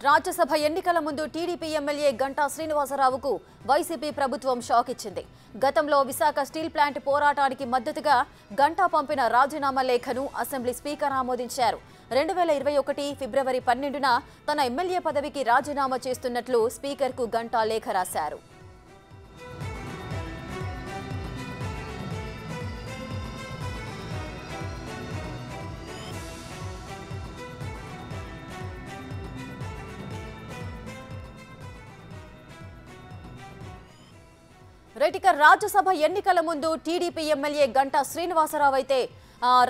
రాజ్యసభ ఎన్నికల ముందు TDP MLA Ganta శ్రీనివాసరావుకు YCP ప్రభుత్వం షాక్ ఇచ్చింది. గతంలో విశాఖ స్టీల్ ప్లాంట్ పోరాటానికి మద్దతుగా గంటా పంపిన రాజీనామా లేఖను అసెంబ్లీ స్పీకర్ ఆమోదించారు. 2021 ఫిబ్రవరి 12న తన ఎమ్మెల్యే పదవికి రాజీనామా చేస్తున్నట్లు స్పీకర్కు గంటా లేఖ రాశారు. రాజ్యసభ ఎన్నికల ముందు టీడీపీ ఎమ్మెల్యే గంటా శ్రీనివాసరావు అయితే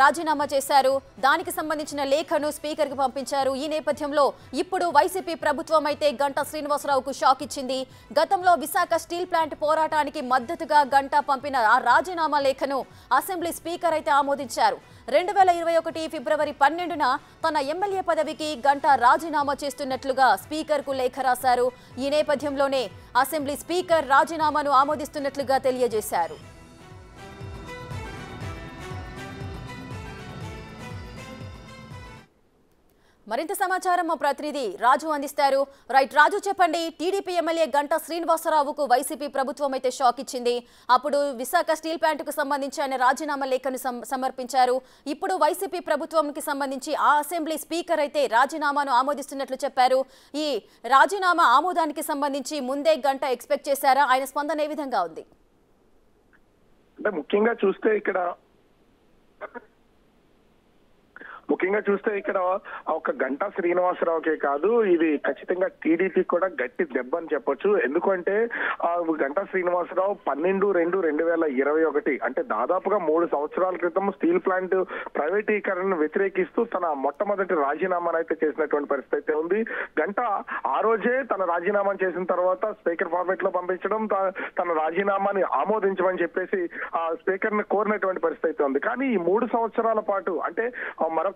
రాజీనామా చేశారు. దానికి సంబంధించిన లేఖను స్పీకర్కి పంపించారు. ఈ నేపథ్యంలో ఇప్పుడు వైసీపీ ప్రభుత్వం అయితే గంటా శ్రీనివాసరావుకు షాక్ ఇచ్చింది. గతంలో విశాఖ స్టీల్ ప్లాంట్ పోరాటానికి మద్దతుగా గంటా పంపిన ఆ రాజీనామా లేఖను అసెంబ్లీ స్పీకర్ అయితే ఆమోదించారు. 2021 ఫిబ్రవరి 12న తన ఎమ్మెల్యే పదవికి గంటా రాజీనామా చేస్తున్నట్లుగా స్పీకర్కు లేఖ రాశారు. ఈ నేపథ్యంలోనే అసెంబ్లీ స్పీకర్ రాజీనామాను ఆమోదిస్తున్నట్లుగా తెలియజేశారు. మరింత సమాచారం మా ప్రతినిధి రాజు అందిస్తారు. రాజు, చెప్పండి. టీడీపీ ఎమ్మెల్యే గంటా శ్రీనివాసరావుకు వైసీపీ ప్రభుత్వం అయితే షాక్ ఇచ్చింది. అప్పుడు విశాఖ స్టీల్ ప్లాంట్కు సంబంధించి ఆయన రాజీనామా లేఖను సమర్పించారు. ఇప్పుడు వైసీపీ ప్రభుత్వంకి సంబంధించి ఆ అసెంబ్లీ స్పీకర్ అయితే రాజీనామాను ఆమోదిస్తున్నట్లు చెప్పారు. ఈ రాజీనామా ఆమోదానికి సంబంధించి ముందే గంటా ఎక్స్పెక్ట్ చేశారా? ఆయన స్పందన ఏ విధంగా ఉంది? అంటే ముఖ్యంగా చూస్తే ఇక్కడ ఒక గంటా శ్రీనివాసరావుకే కాదు, ఇది ఖచ్చితంగా టీడీపీ కూడా గట్టి దెబ్బ అని చెప్పొచ్చు. ఎందుకంటే గంటా శ్రీనివాసరావు 12/2/2021 అంటే దాదాపుగా 3 సంవత్సరాల క్రితం స్టీల్ ప్లాంట్ ప్రైవేటీకరణను వ్యతిరేకిస్తూ తన మొట్టమొదటి రాజీనామాను అయితే చేసినటువంటి పరిస్థితి అయితే ఉంది. గంటా ఆ రోజే తన రాజీనామా చేసిన తర్వాత స్పీకర్ ఫార్మేట్ లో పంపించడం, తన రాజీనామాని ఆమోదించమని చెప్పేసి స్పీకర్ ని కోరినటువంటి పరిస్థితి అయితే ఉంది. కానీ ఈ 3 సంవత్సరాల పాటు అంటే మరొక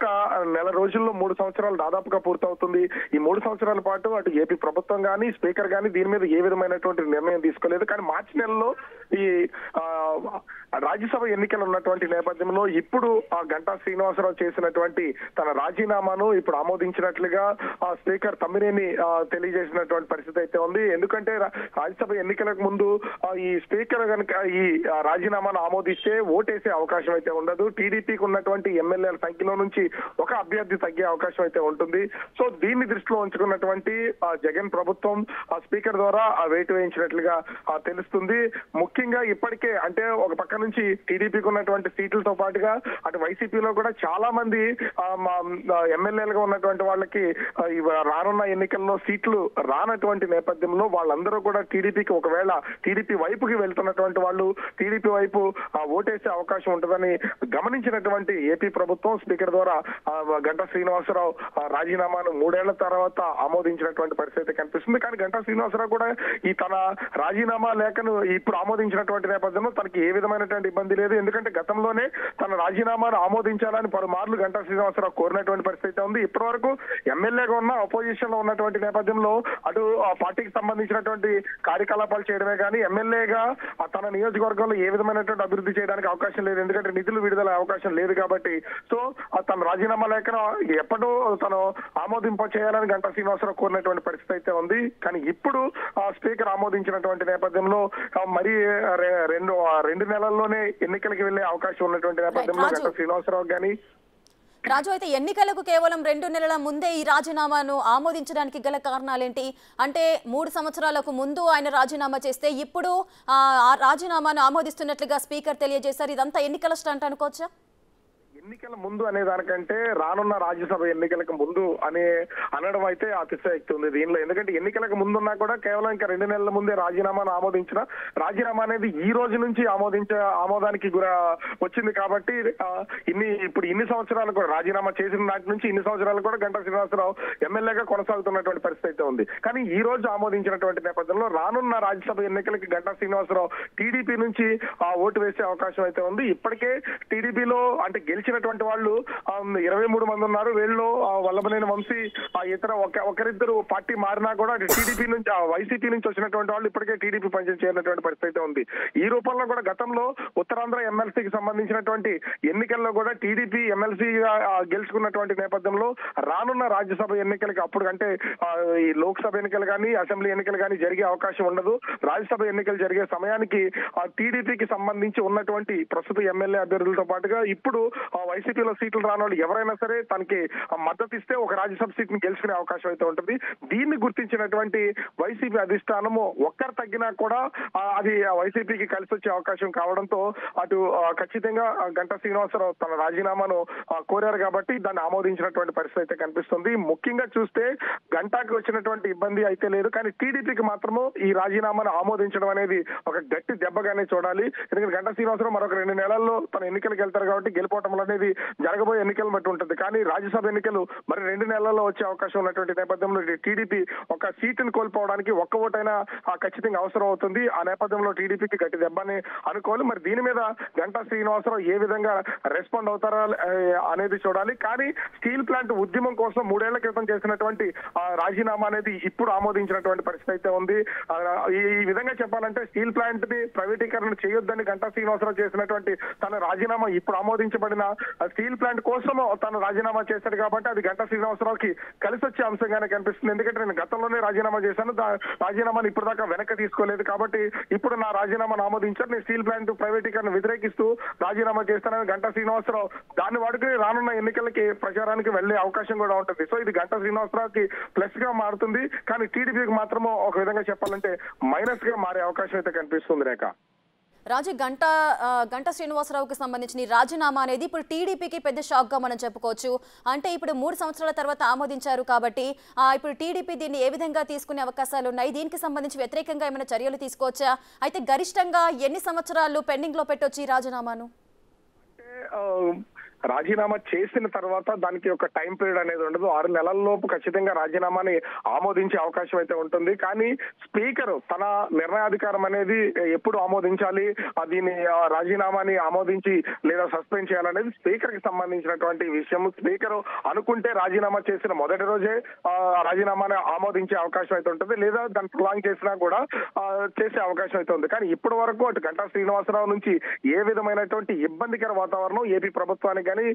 నెల రోజుల్లో 3 సంవత్సరాలు దాదాపుగా పూర్తవుతుంది. ఈ 3 సంవత్సరాల పాటు అటు ఏపీ ప్రభుత్వం కానీ స్పీకర్ కానీ దీని మీద ఏ విధమైనటువంటి నిర్ణయం తీసుకోలేదు. కానీ మార్చి నెలలో ఈ రాజ్యసభ ఎన్నికలు ఉన్నటువంటి నేపథ్యంలో ఇప్పుడు గంటా శ్రీనివాసరావు చేసినటువంటి తన రాజీనామాను ఇప్పుడు ఆమోదించినట్లుగా స్పీకర్ తమ్మినేని తెలియజేసినటువంటి పరిస్థితి అయితే ఉంది. ఎందుకంటే రాజ్యసభ ఎన్నికలకు ముందు ఈ స్పీకర్ కనుక ఈ రాజీనామాను ఆమోదిస్తే ఓటేసే అవకాశం అయితే ఉండదు. టీడీపీకి ఉన్నటువంటి ఎమ్మెల్యేల సంఖ్యలో నుంచి ఒక అభ్యర్థి తగ్గే అవకాశం అయితే ఉంటుంది. సో దీన్ని దృష్టిలో ఉంచుకున్నటువంటి జగన్ ప్రభుత్వం స్పీకర్ ద్వారా వేటు వేయించినట్లుగా తెలుస్తుంది. ముఖ్యంగా ఇప్పటికే అంటే ఒక పక్క నుంచి టీడీపీకి ఉన్నటువంటి సీట్లతో పాటుగా అటు వైసీపీలో కూడా చాలా మంది ఎమ్మెల్యేలుగా ఉన్నటువంటి వాళ్ళకి రానున్న ఎన్నికల్లో సీట్లు రానటువంటి నేపథ్యంలో వాళ్ళందరూ కూడా టీడీపీకి ఒకవేళ టీడీపీ వైపుకి వెళ్తున్నటువంటి వాళ్ళు టీడీపీ వైపు ఓటేసే అవకాశం ఉంటుందని గమనించినటువంటి ఏపీ ప్రభుత్వం స్పీకర్ ద్వారా గంటా శ్రీనివాసరావు రాజీనామాను 3 ఏళ్ల తర్వాత ఆమోదించినటువంటి పరిస్థితి కనిపిస్తుంది. కానీ గంటా శ్రీనివాసరావు కూడా ఈ తన రాజీనామా లేఖను ఇప్పుడు ఆమోదించినటువంటి నేపథ్యంలో తనకి ఏ విధమైనటువంటి ఇబ్బంది లేదు. ఎందుకంటే గతంలోనే తన రాజీనామాను ఆమోదించాలని పలుమార్లు గంటా శ్రీనివాసరావు కోరినటువంటి పరిస్థితి ఉంది. ఇప్పటి వరకు ఎమ్మెల్యేగా ఉన్న అపోజిషన్ లో ఉన్నటువంటి నేపథ్యంలో అటు పార్టీకి సంబంధించినటువంటి కార్యకలాపాలు చేయడమే కానీ ఎమ్మెల్యేగా తన నియోజకవర్గంలో ఏ విధమైనటువంటి అభివృద్ధి చేయడానికి అవకాశం లేదు. ఎందుకంటే నిధులు విడుదల అవకాశం లేదు కాబట్టి సో తన రాజీనామా లేఖను ఎప్పుడూ తను ఆమోదింప చేయాలని గంటా శ్రీనివాసరావు కోరినటువంటి పరిస్థితి అయితే ఉంది. కానీ ఇప్పుడు స్పీకర్ ఆమోదించినటువంటి నేపథ్యంలో మరి 2 నెలల్లోనే ఎన్నికలకి వెళ్లే అవకాశం ఉన్నటువంటి నేపథ్యంలో గంటా శ్రీనివాసరావు కానీ రాజు అయితే ఎన్నికలకు కేవలం 2 నెలల ముందే ఈ రాజీనామాను ఆమోదించడానికి గల కారణాలేంటి? అంటే 3 సంవత్సరాలకు ముందు ఆయన రాజీనామా చేస్తే ఇప్పుడు ఆ రాజీనామాను ఆమోదిస్తున్నట్లుగా స్పీకర్ తెలియజేశారు. ఇదంతా ఎన్నికల స్టంట్ అనుకోవచ్చా? ఎన్నికల ముందు అనే దానికంటే రానున్న రాజ్యసభ ఎన్నికలకు ముందు అనడం అయితే అతిశయక్తి ఉంది దీనిలో. ఎందుకంటే ఎన్నికలకు ముందున్నా కూడా కేవలం ఇంకా 2 నెలల ముందే రాజీనామాను ఆమోదించిన రాజీనామా అనేది ఈ రోజు నుంచి ఆమోదానికి వచ్చింది కాబట్టి ఇప్పుడు ఇన్ని సంవత్సరాలు కూడా రాజీనామా చేసిన నాటి నుంచి ఇన్ని సంవత్సరాలు కూడా గంటా శ్రీనివాసరావు ఎమ్మెల్యేగా కొనసాగుతున్నటువంటి పరిస్థితి అయితే ఉంది. కానీ ఈ రోజు ఆమోదించినటువంటి నేపథ్యంలో రానున్న రాజ్యసభ ఎన్నికలకి గంటా శ్రీనివాసరావు టీడీపీ నుంచి ఓటు వేసే అవకాశం అయితే ఉంది. ఇప్పటికే టీడీపీలో అంటే గెలిచినటువంటి ఉన్నటువంటి వాళ్ళు 23 మంది ఉన్నారు. వీళ్ళు వల్లభనేని వంశీ ఇతర ఒకరిద్దరు పార్టీ మారినా కూడా టీడీపీ నుంచి వైసీపీ నుంచి వచ్చినటువంటి వాళ్ళు ఇప్పటికే టీడీపీ పనిచేయనటువంటి పరిస్థితి ఉంది. ఈ రూపంలో కూడా గతంలో ఉత్తరాంధ్ర ఎమ్మెల్సీకి సంబంధించినటువంటి ఎన్నికల్లో కూడా టీడీపీ ఎమ్మెల్సీగా గెలుచుకున్నటువంటి నేపథ్యంలో రానున్న రాజ్యసభ ఎన్నికలకి అప్పుడు అంటే ఈ లోక్సభ ఎన్నికలు కానీ అసెంబ్లీ ఎన్నికలు కానీ జరిగే అవకాశం ఉండదు. రాజ్యసభ ఎన్నికలు జరిగే సమయానికి టీడీపీకి సంబంధించి ఉన్నటువంటి ప్రస్తుత ఎమ్మెల్యే అభ్యర్థులతో పాటుగా ఇప్పుడు వైసీపీలో సీట్లు రాని వాళ్ళు ఎవరైనా సరే తనకి మద్దతు ఇస్తే ఒక రాజ్యసభ సీట్ ని గెలుచుకునే అవకాశం అయితే ఉంటుంది. దీన్ని గుర్తించినటువంటి వైసీపీ అధిష్టానము ఒక్కరు తగ్గినా కూడా అది వైసీపీకి కలిసి వచ్చే అవకాశం కావడంతో అటు ఖచ్చితంగా గంటా శ్రీనివాసరావు తన రాజీనామాను కోరారు కాబట్టి దాన్ని ఆమోదించినటువంటి పరిస్థితి అయితే కనిపిస్తుంది. ముఖ్యంగా చూస్తే గంటాకి వచ్చినటువంటి ఇబ్బంది అయితే లేదు, కానీ టీడీపీకి మాత్రము ఈ రాజీనామాను ఆమోదించడం అనేది ఒక గట్టి దెబ్బగానే చూడాలి. ఎందుకంటే గంటా శ్రీనివాసరావు మరొక 2 నెలల్లో తన ఎన్నికలకు వెళ్తారు కాబట్టి గెలుపోవటం అనేది జరగబోయే ఎన్నికలను బట్టి ఉంటుంది. కానీ రాజ్యసభ ఎన్నికలు మరి 2 నెలల్లో వచ్చే అవకాశం ఉన్నటువంటి నేపథ్యంలో టీడీపీ ఒక సీటును కోల్పోవడానికి ఒక్క ఓటైనా ఖచ్చితంగా అవసరం అవుతుంది. ఆ నేపథ్యంలో టీడీపీకి గట్టి దెబ్బని అనుకోవాలి. మరి దీని మీద గంటా శ్రీనివాసరావు ఏ విధంగా రెస్పాండ్ అవుతారా అనేది చూడాలి. కానీ స్టీల్ ప్లాంట్ ఉద్యమం కోసం 3 ఏళ్ల క్రితం చేసినటువంటి రాజీనామా అనేది ఇప్పుడు ఆమోదించినటువంటి పరిస్థితి అయితే ఉంది. ఈ విధంగా చెప్పాలంటే స్టీల్ ప్లాంట్ ని ప్రైవేటీకరణ చేయొద్దని గంటా శ్రీనివాసరావు చేసినటువంటి తన రాజీనామా ఇప్పుడు ఆమోదించబడిన స్టీల్ ప్లాంట్ కోసం తను రాజీనామా చేశాడు కాబట్టి అది గంటా శ్రీనివాసరావుకి కలిసి వచ్చే అంశంగానే కనిపిస్తుంది. ఎందుకంటే నేను గతంలోనే రాజీనామా చేశాను, రాజీనామాను ఇప్పుడు దాకా వెనక్కి తీసుకోలేదు కాబట్టి ఇప్పుడు నా రాజీనామాను ఆమోదించారు, నేను స్టీల్ ప్లాంట్ ప్రైవేటీకరణ వ్యతిరేకిస్తూ రాజీనామా చేస్తానని గంటా శ్రీనివాసరావు దాన్ని వాడుకుని రానున్న ఎన్నికలకి ప్రచారానికి వెళ్లే అవకాశం కూడా ఉంటుంది. సో ఇది గంటా శ్రీనివాసరావుకి ప్లస్ గా మారుతుంది, కానీ టీడీపీకి మాత్రము ఒక విధంగా చెప్పాలంటే మైనస్ గా మారే అవకాశం అయితే కనిపిస్తుంది. రేఖ రాజు, గంటా శ్రీనివాసరావుకి సంబంధించిన రాజీనామా అనేది ఇప్పుడు టీడీపీకి పెద్ద షాక్ గా మనం చెప్పుకోవచ్చు. అంటే ఇప్పుడు 3 సంవత్సరాల తర్వాత ఆమోదించారు కాబట్టి ఇప్పుడు టీడీపీ దీన్ని ఏ విధంగా తీసుకునే అవకాశాలు ఉన్నాయి? దీనికి సంబంధించి వ్యతిరేకంగా ఏమైనా చర్యలు తీసుకోవచ్చా? అయితే గరిష్టంగా ఎన్ని సంవత్సరాలు పెండింగ్ లో పెట్టొచ్చు ఈ రాజీనామాను? రాజీనామా చేసిన తర్వాత దానికి ఒక టైం పీరియడ్ అనేది ఉండదు. 6 నెలల్లోపు ఖచ్చితంగా రాజీనామాని ఆమోదించే అవకాశం అయితే ఉంటుంది. కానీ స్పీకర్ తన నిర్ణయాధికారం అనేది ఎప్పుడు ఆమోదించాలి, దీన్ని రాజీనామాని ఆమోదించి లేదా సస్పెండ్ చేయాలనేది స్పీకర్ కి సంబంధించినటువంటి విషయం. స్పీకర్ అనుకుంటే రాజీనామా చేసిన మొదటి రోజే రాజీనామాని ఆమోదించే అవకాశం అయితే ఉంటుంది, లేదా దాన్ని ప్రొలాంగ్ చేసినా కూడా చేసే అవకాశం అయితే ఉంది. కానీ ఇప్పటి వరకు అటు గంటా శ్రీనివాసరావు నుంచి ఏ విధమైనటువంటి ఇబ్బందికర వాతావరణం ఏపీ ప్రభుత్వానికి కానీ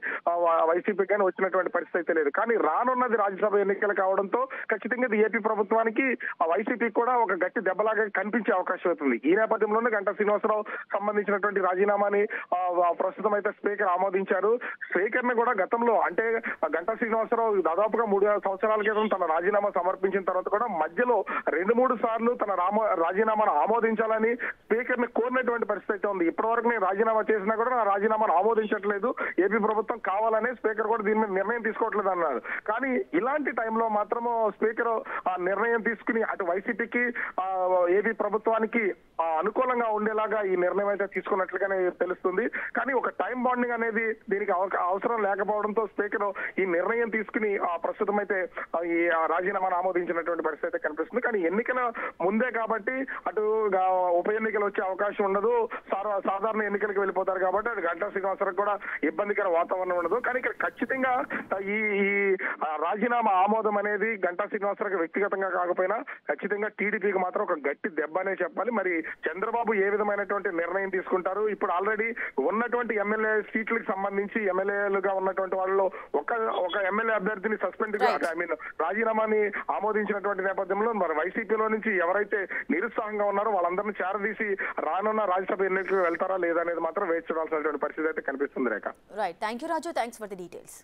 వైసీపీ కానీ వచ్చినటువంటి పరిస్థితి అయితే లేదు. కానీ రానున్నది రాజ్యసభ ఎన్నికలు కావడంతో ఖచ్చితంగా ఇది ఏపీ ప్రభుత్వానికి వైసీపీ కూడా ఒక గట్టి దెబ్బలాగా కనిపించే అవకాశం అవుతుంది. ఈ నేపథ్యంలోనే గంటా శ్రీనివాసరావు సంబంధించినటువంటి రాజీనామాని ప్రస్తుతం అయితే స్పీకర్ ఆమోదించారు. స్పీకర్ ని కూడా గతంలో అంటే గంటా శ్రీనివాసరావు దాదాపుగా 3 సంవత్సరాల క్రితం తన రాజీనామా సమర్పించిన తర్వాత కూడా మధ్యలో 2-3 సార్లు తన రాజీనామాను ఆమోదించాలని స్పీకర్ ని కోరినటువంటి పరిస్థితి అయితే ఉంది. ఇప్పటి వరకు నేను రాజీనామా చేసినా కూడా నా రాజీనామాను ఆమోదించట్లేదు, ఏపీ ప్రభుత్వం కావాలనే స్పీకర్ కూడా దీని మీద నిర్ణయం తీసుకోవట్లేదు అన్నారు. కానీ ఇలాంటి టైంలో మాత్రము స్పీకర్ నిర్ణయం తీసుకుని అటు వైసీపీకి ఏపీ ప్రభుత్వానికి అనుకూలంగా ఉండేలాగా ఈ నిర్ణయం అయితే తీసుకున్నట్లుగానే తెలుస్తుంది. కానీ ఒక టైం బాండింగ్ అనేది దీనికి అవసరం లేకపోవడంతో స్పీకర్ ఈ నిర్ణయం తీసుకుని ప్రస్తుతం అయితే ఈ రాజీనామాను ఆమోదించినటువంటి పరిస్థితి అయితే కనిపిస్తుంది. కానీ ఎన్నికల ముందే కాబట్టి అటు ఉప ఎన్నికలు వచ్చే అవకాశం ఉండదు, సాధారణ ఎన్నికలకు వెళ్ళిపోతారు కాబట్టి అటు గంటా శ్రీనివాసరావు కూడా ఇబ్బందికర వాతావరణం ఉండదు. కానీ ఇక్కడ ఖచ్చితంగా ఈ రాజీనామా ఆమోదం అనేది గంటా శ్రీనివాసరావుకి వ్యక్తిగతంగా కాకపోయినా ఖచ్చితంగా టీడీపీకి మాత్రం ఒక గట్టి దెబ్బ అనే చెప్పాలి. మరి చంద్రబాబు ఏ విధమైనటువంటి నిర్ణయం తీసుకుంటారు? ఇప్పుడు ఆల్రెడీ ఉన్నటువంటి ఎమ్మెల్యే సీట్లకు సంబంధించి ఎమ్మెల్యేలుగా ఉన్నటువంటి వాళ్ళలో ఒక ఎమ్మెల్యే అభ్యర్థిని సస్పెండ్ రాజీనామాని ఆమోదించినటువంటి నేపథ్యంలో మరి వైసీపీలో నుంచి ఎవరైతే నిరుత్సాహంగా ఉన్నారో వాళ్ళందరినీ చేరదీసి రానున్న రాజ్యసభ ఎన్నికలకు వెళ్తారా లేదా అనేది మాత్రం వేచి చూడాల్సినటువంటి పరిస్థితి అయితే కనిపిస్తుంది. Rekha right, thank you Raju, thanks for the details.